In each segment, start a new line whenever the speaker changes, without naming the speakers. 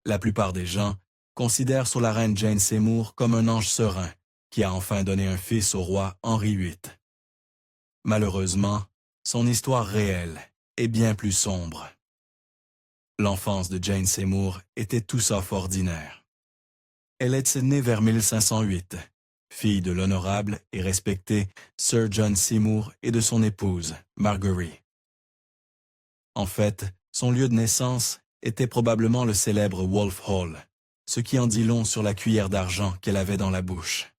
La plupart des gens considèrent sur la reine Jane Seymour comme un ange serein qui a enfin donné un fils au roi Henri VIII. Malheureusement, son histoire réelle est bien plus sombre. L'enfance de Jane Seymour était tout sauf ordinaire. Elle est née vers 1508, fille de l'honorable et respecté Sir John Seymour et de son épouse, Margery. En fait, son lieu de naissance était probablement le célèbre Wolf Hall, ce qui en dit long sur la cuillère d'argent qu'elle avait dans la bouche.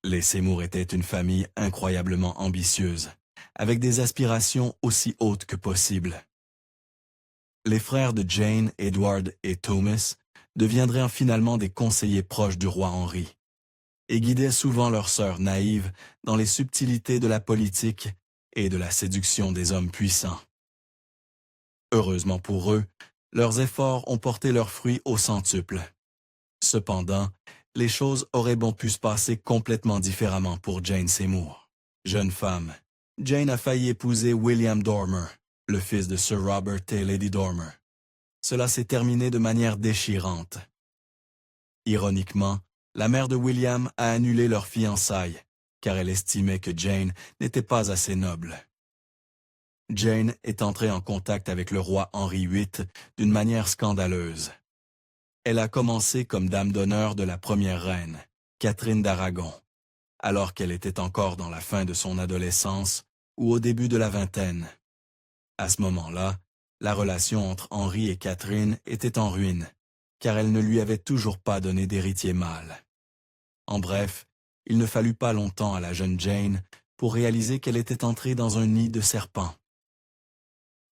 Les Seymour étaient une famille incroyablement ambitieuse, avec des aspirations aussi hautes que possible. Les frères de Jane, Edward et Thomas deviendraient finalement des conseillers proches du roi Henri, et guidaient souvent leur sœur naïve dans les subtilités de la politique et de la séduction des hommes puissants. Heureusement pour eux, leurs efforts ont porté leurs fruits au centuple. Cependant, les choses auraient bon pu se passer complètement différemment pour Jane Seymour. Jeune femme, Jane a failli épouser William Dormer, le fils de Sir Robert et Lady Dormer. Cela s'est terminé de manière déchirante. Ironiquement, la mère de William a annulé leur fiançailles, car elle estimait que Jane n'était pas assez noble. Jane est entrée en contact avec le roi Henri VIII d'une manière scandaleuse. Elle a commencé comme dame d'honneur de la première reine, Catherine d'Aragon, alors qu'elle était encore dans la fin de son adolescence ou au début de la vingtaine. À ce moment-là, la relation entre Henri et Catherine était en ruine, car elle ne lui avait toujours pas donné d'héritier mâle. En bref, il ne fallut pas longtemps à la jeune Jane pour réaliser qu'elle était entrée dans un nid de serpents.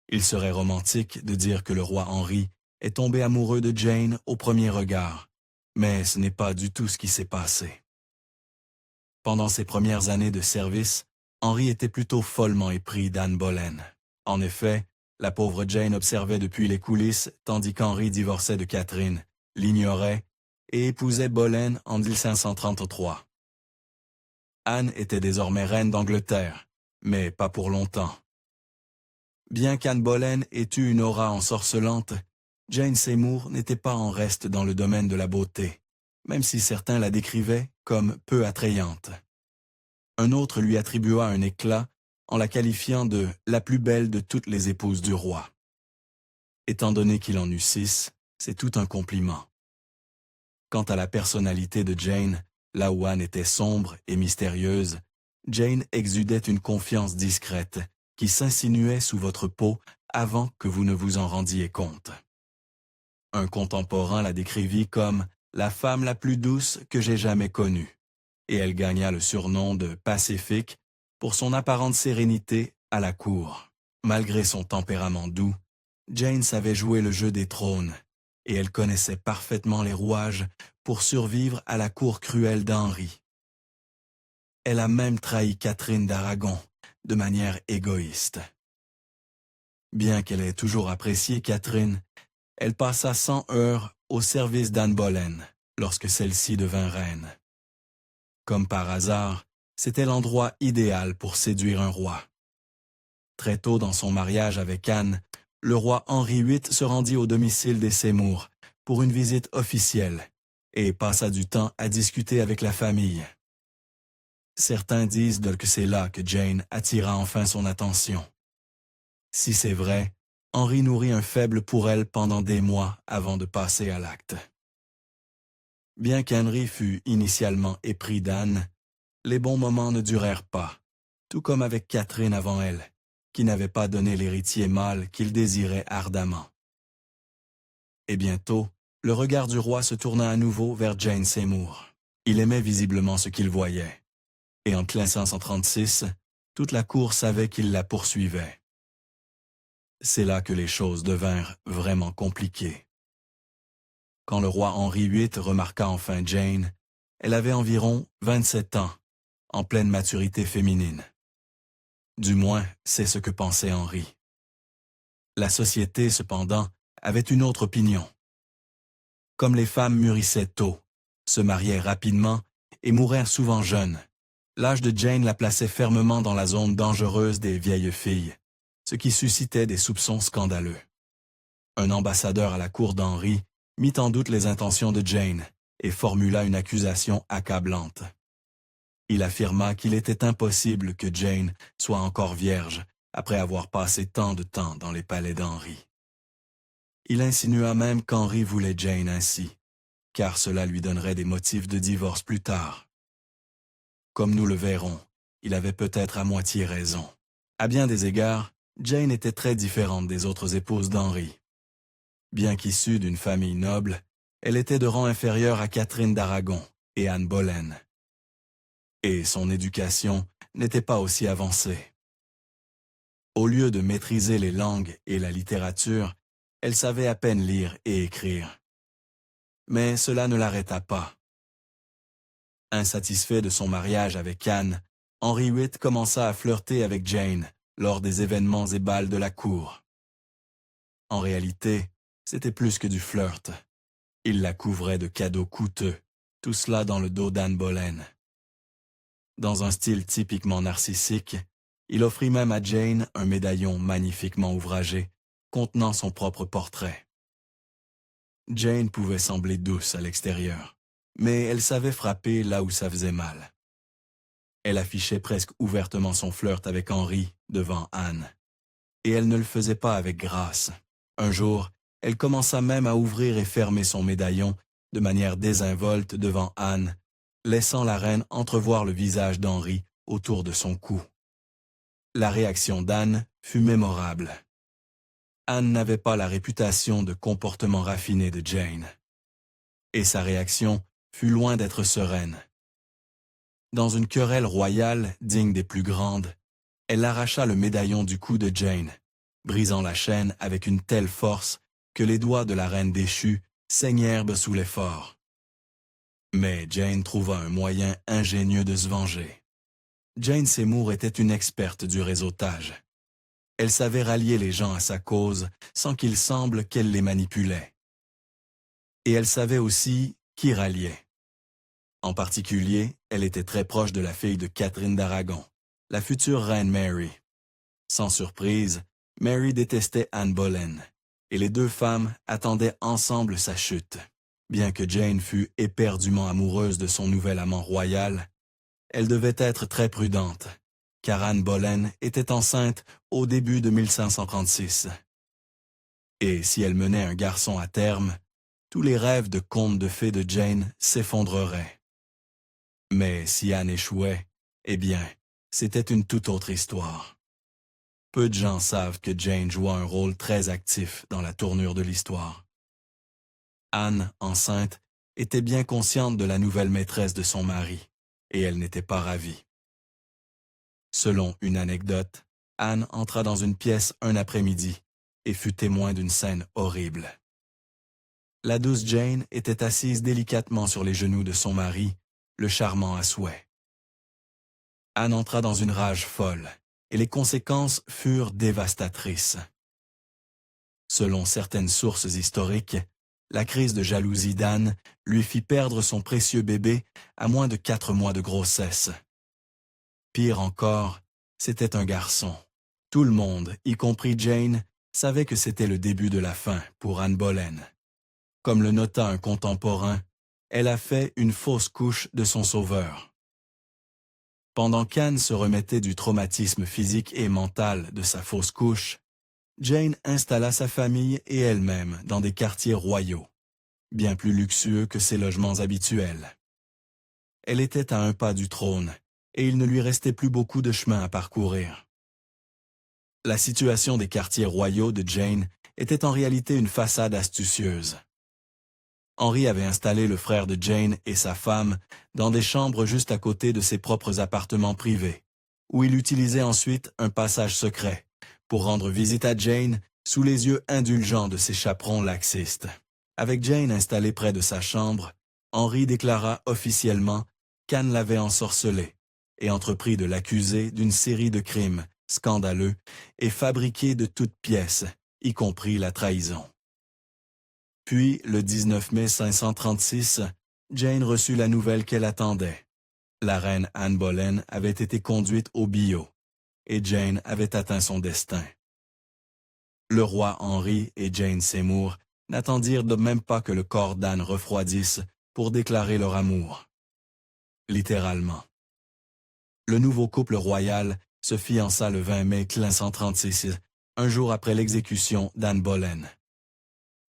Il serait romantique de dire que le roi Henri est tombé amoureux de Jane au premier regard, mais ce n'est pas du tout ce qui s'est passé. Pendant ses premières années de service, Henri était plutôt follement épris d'Anne Boleyn. En effet, la pauvre Jane observait depuis les coulisses tandis qu'Henri divorçait de Catherine, l'ignorait et épousait Boleyn en 1533. Anne était désormais reine d'Angleterre, mais pas pour longtemps. Bien qu'Anne Boleyn ait eu une aura ensorcelante, Jane Seymour n'était pas en reste dans le domaine de la beauté, même si certains la décrivaient comme peu attrayante. Un autre lui attribua un éclat en la qualifiant de « la plus belle de toutes les épouses du roi ». Étant donné qu'il en eut 6, c'est tout un compliment. Quant à la personnalité de Jane, là où Anne était sombre et mystérieuse, Jane exudait une confiance discrète qui s'insinuait sous votre peau avant que vous ne vous en rendiez compte. Un contemporain la décrivit comme « la femme la plus douce que j'ai jamais connue », et elle gagna le surnom de « Pacifique » pour son apparente sérénité à la cour. Malgré son tempérament doux, Jane savait jouer le jeu des trônes, et elle connaissait parfaitement les rouages pour survivre à la cour cruelle d'Henri. Elle a même trahi Catherine d'Aragon, de manière égoïste. Bien qu'elle ait toujours apprécié Catherine, elle passa sans heurts au service d'Anne Boleyn lorsque celle-ci devint reine. Comme par hasard, c'était l'endroit idéal pour séduire un roi. Très tôt dans son mariage avec Anne, le roi Henri VIII se rendit au domicile des Seymour pour une visite officielle et passa du temps à discuter avec la famille. Certains disent que c'est là que Jane attira enfin son attention. Si c'est vrai, Henri nourrit un faible pour elle pendant des mois avant de passer à l'acte. Bien qu'Henri fût initialement épris d'Anne, les bons moments ne durèrent pas, tout comme avec Catherine avant elle, qui n'avait pas donné l'héritier mâle qu'il désirait ardemment. Et bientôt, le regard du roi se tourna à nouveau vers Jane Seymour. Il aimait visiblement ce qu'il voyait. Et en 1536, toute la cour savait qu'il la poursuivait. C'est là que les choses devinrent vraiment compliquées. Quand le roi Henri VIII remarqua enfin Jane, elle avait environ 27 ans, en pleine maturité féminine. Du moins, c'est ce que pensait Henri. La société, cependant, avait une autre opinion. Comme les femmes mûrissaient tôt, se mariaient rapidement et mourraient souvent jeunes, l'âge de Jane la plaçait fermement dans la zone dangereuse des vieilles filles, ce qui suscitait des soupçons scandaleux. Un ambassadeur à la cour d'Henri mit en doute les intentions de Jane et formula une accusation accablante. Il affirma qu'il était impossible que Jane soit encore vierge après avoir passé tant de temps dans les palais d'Henri. Il insinua même qu'Henri voulait Jane ainsi, car cela lui donnerait des motifs de divorce plus tard. Comme nous le verrons, il avait peut-être à moitié raison. À bien des égards, Jane était très différente des autres épouses d'Henri. Bien qu'issue d'une famille noble, elle était de rang inférieur à Catherine d'Aragon et Anne Boleyn. Et son éducation n'était pas aussi avancée. Au lieu de maîtriser les langues et la littérature, elle savait à peine lire et écrire. Mais cela ne l'arrêta pas. Insatisfait de son mariage avec Anne, Henri VIII commença à flirter avec Jane lors des événements et bals de la cour. En réalité, c'était plus que du flirt. Il la couvrait de cadeaux coûteux, tout cela dans le dos d'Anne Boleyn. Dans un style typiquement narcissique, il offrit même à Jane un médaillon magnifiquement ouvragé, contenant son propre portrait. Jane pouvait sembler douce à l'extérieur, mais elle savait frapper là où ça faisait mal. Elle affichait presque ouvertement son flirt avec Henri devant Anne. Et elle ne le faisait pas avec grâce. Un jour, elle commença même à ouvrir et fermer son médaillon de manière désinvolte devant Anne, laissant la reine entrevoir le visage d'Henri autour de son cou. La réaction d'Anne fut mémorable. Anne n'avait pas la réputation de comportement raffiné de Jane. Et sa réaction fut loin d'être sereine. Dans une querelle royale digne des plus grandes, elle arracha le médaillon du cou de Jane, brisant la chaîne avec une telle force que les doigts de la reine déchue saignèrent sous l'effort. Mais Jane trouva un moyen ingénieux de se venger. Jane Seymour était une experte du réseautage. Elle savait rallier les gens à sa cause sans qu'il semble qu'elle les manipulait. Et elle savait aussi qui ralliait. En particulier, elle était très proche de la fille de Catherine d'Aragon, la future reine Mary. Sans surprise, Mary détestait Anne Boleyn, et les deux femmes attendaient ensemble sa chute. Bien que Jane fût éperdument amoureuse de son nouvel amant royal, elle devait être très prudente, car Anne Boleyn était enceinte au début de 1536. Et si elle menait un garçon à terme, tous les rêves de conte de fées de Jane s'effondreraient. Mais si Anne échouait, eh bien, c'était une toute autre histoire. Peu de gens savent que Jane joua un rôle très actif dans la tournure de l'histoire. Anne, enceinte, était bien consciente de la nouvelle maîtresse de son mari, et elle n'était pas ravie. Selon une anecdote, Anne entra dans une pièce un après-midi et fut témoin d'une scène horrible. La douce Jane était assise délicatement sur les genoux de son mari, le charmant à souhait. Anne entra dans une rage folle, et les conséquences furent dévastatrices. Selon certaines sources historiques, la crise de jalousie d'Anne lui fit perdre son précieux bébé à moins de 4 mois de grossesse. Pire encore, c'était un garçon. Tout le monde, y compris Jane, savait que c'était le début de la fin pour Anne Boleyn. Comme le nota un contemporain, elle a fait une fausse couche de son sauveur. Pendant qu'Anne se remettait du traumatisme physique et mental de sa fausse couche, Jane installa sa famille et elle-même dans des quartiers royaux, bien plus luxueux que ses logements habituels. Elle était à un pas du trône, et il ne lui restait plus beaucoup de chemin à parcourir. La situation des quartiers royaux de Jane était en réalité une façade astucieuse. Henri avait installé le frère de Jane et sa femme dans des chambres juste à côté de ses propres appartements privés, où il utilisait ensuite un passage secret pour rendre visite à Jane sous les yeux indulgents de ses chaperons laxistes. Avec Jane installée près de sa chambre, Henri déclara officiellement qu'Anne l'avait ensorcelée et entreprit de l'accuser d'une série de crimes scandaleux et fabriqués de toutes pièces, y compris la trahison. Puis, le 19 mai 536, Jane reçut la nouvelle qu'elle attendait. La reine Anne Boleyn avait été conduite au billot, et Jane avait atteint son destin. Le roi Henry et Jane Seymour n'attendirent de même pas que le corps d'Anne refroidisse pour déclarer leur amour. Littéralement. Le nouveau couple royal se fiança le 20 mai 1536, un jour après l'exécution d'Anne Boleyn.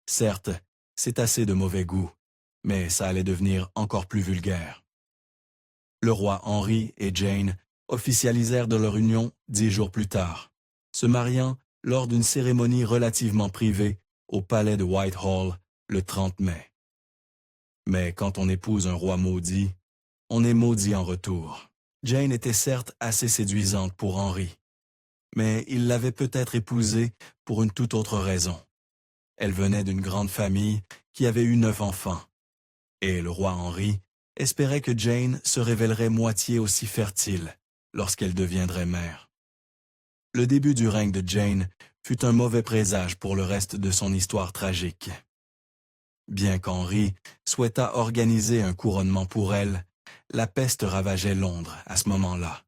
Certes, c'est assez de mauvais goût, mais ça allait devenir encore plus vulgaire. Le roi Henry et Jane officialisèrent de leur union 10 jours plus tard, se mariant lors d'une cérémonie relativement privée au palais de Whitehall le 30 mai. Mais quand on épouse un roi maudit, on est maudit en retour. Jane était certes assez séduisante pour Henry, mais il l'avait peut-être épousée pour une toute autre raison. Elle venait d'une grande famille qui avait eu 9 enfants, et le roi Henry espérait que Jane se révélerait moitié aussi fertile lorsqu'elle deviendrait mère. Le début du règne de Jane fut un mauvais présage pour le reste de son histoire tragique. Bien qu'Henry souhaitât organiser un couronnement pour elle, la peste ravageait Londres à ce moment-là,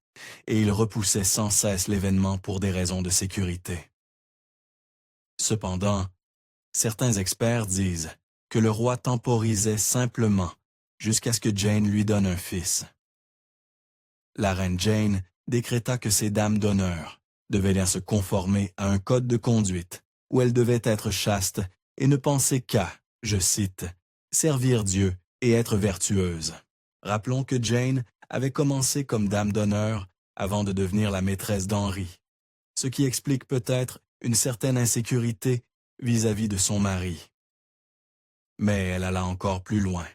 et il repoussait sans cesse l'événement pour des raisons de sécurité. Cependant, certains experts disent que le roi temporisait simplement jusqu'à ce que Jane lui donne un fils. La reine Jane décréta que ces dames d'honneur devaient bien se conformer à un code de conduite où elles devaient être chastes et ne penser qu'à, je cite, « servir Dieu et être vertueuses ». Rappelons que Jane avait commencé comme dame d'honneur avant de devenir la maîtresse d'Henry, ce qui explique peut-être une certaine insécurité vis-à-vis de son mari. Mais elle alla encore plus loin.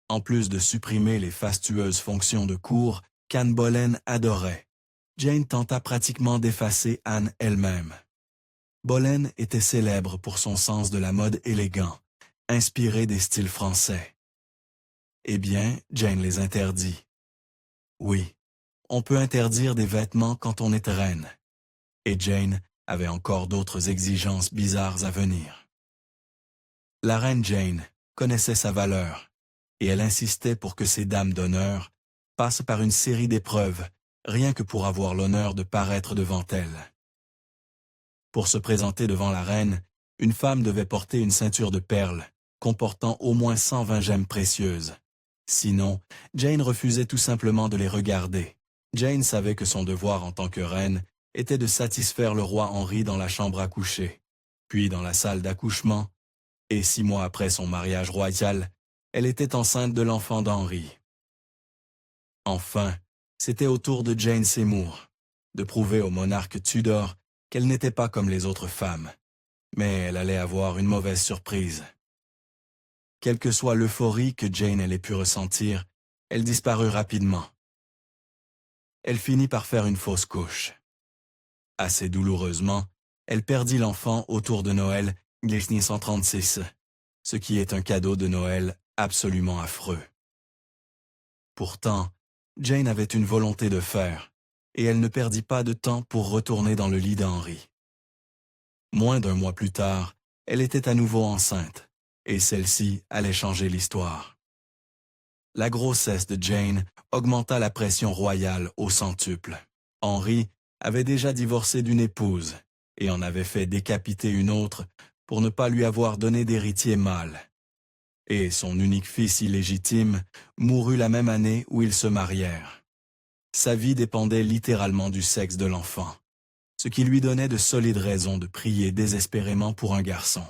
En plus de supprimer les fastueuses fonctions de cour qu'Anne Boleyn adorait, Jane tenta pratiquement d'effacer Anne elle-même. Boleyn était célèbre pour son sens de la mode élégant, inspiré des styles français. Eh bien, Jane les interdit. Oui, on peut interdire des vêtements quand on est reine. Et Jane avait encore d'autres exigences bizarres à venir. La reine Jane connaissait sa valeur, et elle insistait pour que ces dames d'honneur passent par une série d'épreuves, rien que pour avoir l'honneur de paraître devant elle. Pour se présenter devant la reine, une femme devait porter une ceinture de perles, comportant au moins 120 gemmes précieuses. Sinon, Jane refusait tout simplement de les regarder. Jane savait que son devoir en tant que reine était de satisfaire le roi Henry dans la chambre à coucher, puis dans la salle d'accouchement, et 6 mois après son mariage royal, elle était enceinte de l'enfant d'Henry. Enfin, c'était au tour de Jane Seymour de prouver au monarque Tudor qu'elle n'était pas comme les autres femmes, mais elle allait avoir une mauvaise surprise. Quelle que soit l'euphorie que Jane allait pu ressentir, elle disparut rapidement. Elle finit par faire une fausse couche. Assez douloureusement, elle perdit l'enfant autour de Noël 1536, ce qui est un cadeau de Noël absolument affreux. Pourtant, Jane avait une volonté de fer, et elle ne perdit pas de temps pour retourner dans le lit d'Henry. Moins d'1 mois plus tard, elle était à nouveau enceinte, et celle-ci allait changer l'histoire. La grossesse de Jane augmenta la pression royale au centuple. Henry avait déjà divorcé d'une épouse, et en avait fait décapiter une autre pour ne pas lui avoir donné d'héritier mâle. Et son unique fils illégitime mourut la même année où ils se marièrent. Sa vie dépendait littéralement du sexe de l'enfant, ce qui lui donnait de solides raisons de prier désespérément pour un garçon.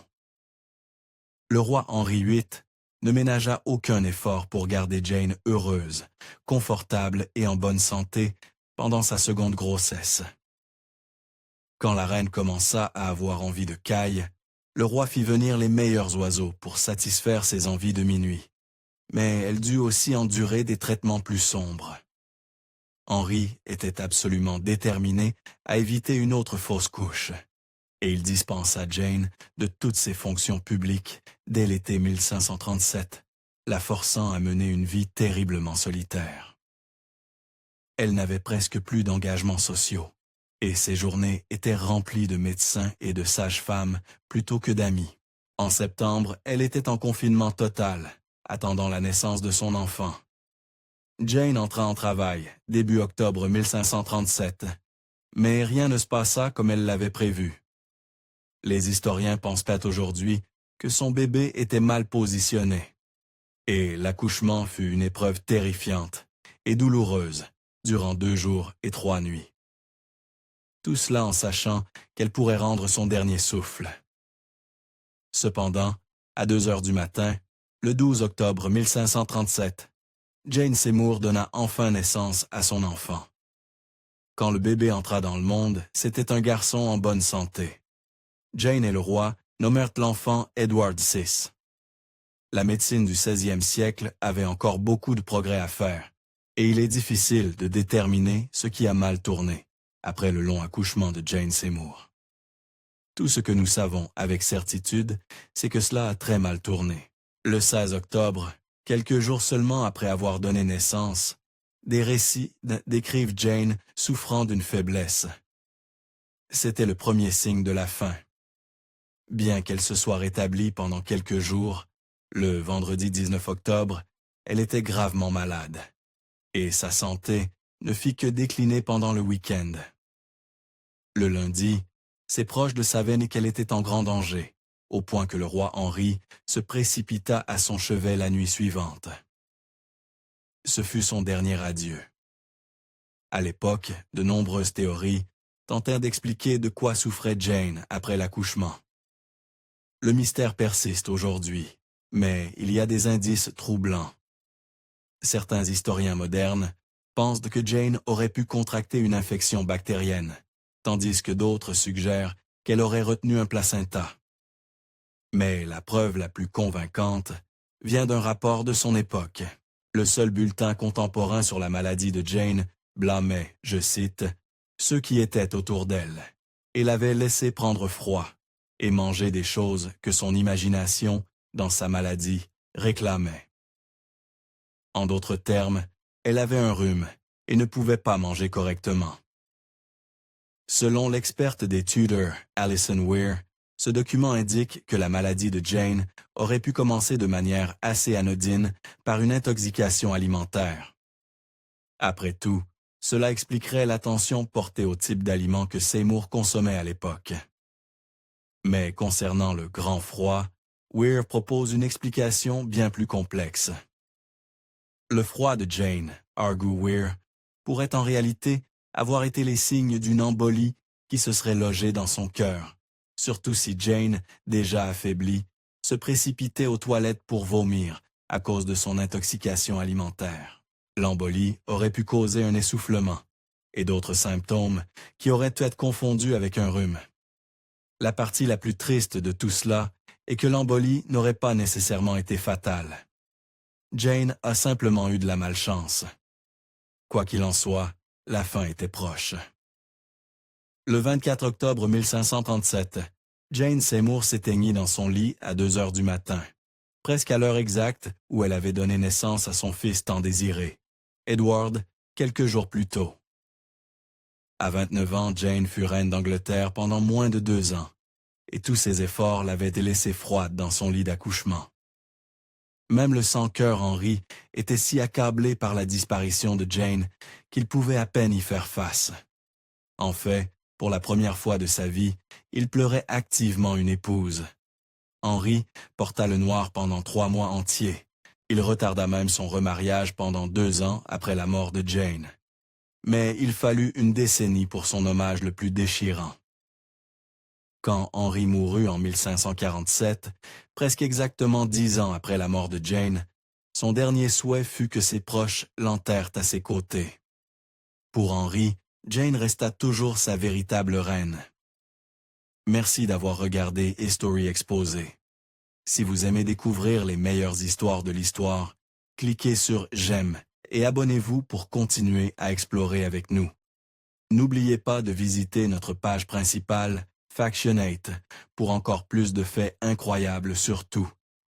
Le roi Henri VIII ne ménagea aucun effort pour garder Jane heureuse, confortable et en bonne santé pendant sa seconde grossesse. Quand la reine commença à avoir envie de caille, le roi fit venir les meilleurs oiseaux pour satisfaire ses envies de minuit. Mais elle dut aussi endurer des traitements plus sombres. Henri était absolument déterminé à éviter une autre fausse couche, et il dispensa Jane de toutes ses fonctions publiques dès l'été 1537, la forçant à mener une vie terriblement solitaire. Elle n'avait presque plus d'engagements sociaux, et ses journées étaient remplies de médecins et de sages-femmes plutôt que d'amis. En septembre, elle était en confinement total, attendant la naissance de son enfant. Jane entra en travail, début octobre 1537, mais rien ne se passa comme elle l'avait prévu. Les historiens pensent peut-être aujourd'hui que son bébé était mal positionné. Et l'accouchement fut une épreuve terrifiante et douloureuse durant 2 jours et 3 nuits. Tout cela en sachant qu'elle pourrait rendre son dernier souffle. Cependant, à 2 heures du matin, le 12 octobre 1537, Jane Seymour donna enfin naissance à son enfant. Quand le bébé entra dans le monde, c'était un garçon en bonne santé. Jane et le roi nommèrent l'enfant Edward VI. La médecine du XVIe siècle avait encore beaucoup de progrès à faire, et il est difficile de déterminer ce qui a mal tourné après le long accouchement de Jane Seymour. Tout ce que nous savons avec certitude, c'est que cela a très mal tourné. Le 16 octobre, quelques jours seulement après avoir donné naissance, des récits décrivent Jane souffrant d'une faiblesse. C'était le premier signe de la fin. Bien qu'elle se soit rétablie pendant quelques jours, le vendredi 19 octobre, elle était gravement malade, et sa santé ne fit que décliner pendant le week-end. Le lundi, ses proches le savaient qu'elle était en grand danger, au point que le roi Henri se précipita à son chevet la nuit suivante. Ce fut son dernier adieu. À l'époque, de nombreuses théories tentèrent d'expliquer de quoi souffrait Jane après l'accouchement. Le mystère persiste aujourd'hui, mais il y a des indices troublants. Certains historiens modernes pensent que Jane aurait pu contracter une infection bactérienne, tandis que d'autres suggèrent qu'elle aurait retenu un placenta. Mais la preuve la plus convaincante vient d'un rapport de son époque. Le seul bulletin contemporain sur la maladie de Jane blâmait, je cite, « ceux qui étaient autour d'elle, et l'avaient laissé prendre froid et manger des choses que son imagination, dans sa maladie, réclamait. » En d'autres termes, elle avait un rhume et ne pouvait pas manger correctement. Selon l'experte des Tudors, Alison Weir, ce document indique que la maladie de Jane aurait pu commencer de manière assez anodine par une intoxication alimentaire. Après tout, cela expliquerait l'attention portée au type d'aliments que Seymour consommait à l'époque. Mais concernant le grand froid, Weir propose une explication bien plus complexe. Le froid de Jane, argue Weir, pourrait en réalité avoir été les signes d'une embolie qui se serait logée dans son cœur, surtout si Jane, déjà affaiblie, se précipitait aux toilettes pour vomir à cause de son intoxication alimentaire. L'embolie aurait pu causer un essoufflement et d'autres symptômes qui auraient pu être confondus avec un rhume. La partie la plus triste de tout cela est que l'embolie n'aurait pas nécessairement été fatale. Jane a simplement eu de la malchance. Quoi qu'il en soit, la fin était proche. Le 24 octobre 1537, Jane Seymour s'éteignit dans son lit à 2 heures du matin, presque à l'heure exacte où elle avait donné naissance à son fils tant désiré, Edward, quelques jours plus tôt. À 29 ans, Jane fut reine d'Angleterre pendant moins de 2 ans, et tous ses efforts l'avaient laissée froide dans son lit d'accouchement. Même le sans-cœur Henri était si accablé par la disparition de Jane qu'il pouvait à peine y faire face. En fait, pour la première fois de sa vie, il pleurait activement une épouse. Henri porta le noir pendant 3 mois entiers. Il retarda même son remariage pendant 2 ans après la mort de Jane. Mais il fallut une décennie pour son hommage le plus déchirant. Quand Henri mourut en 1547, presque exactement 10 ans après la mort de Jane, son dernier souhait fut que ses proches l'enterrent à ses côtés. Pour Henri, Jane resta toujours sa véritable reine. Merci d'avoir regardé History Exposé. Si vous aimez découvrir les meilleures histoires de l'histoire, cliquez sur « J'aime » et abonnez-vous pour continuer à explorer avec nous. N'oubliez pas de visiter notre page principale Factionate pour encore plus de faits incroyables sur tout.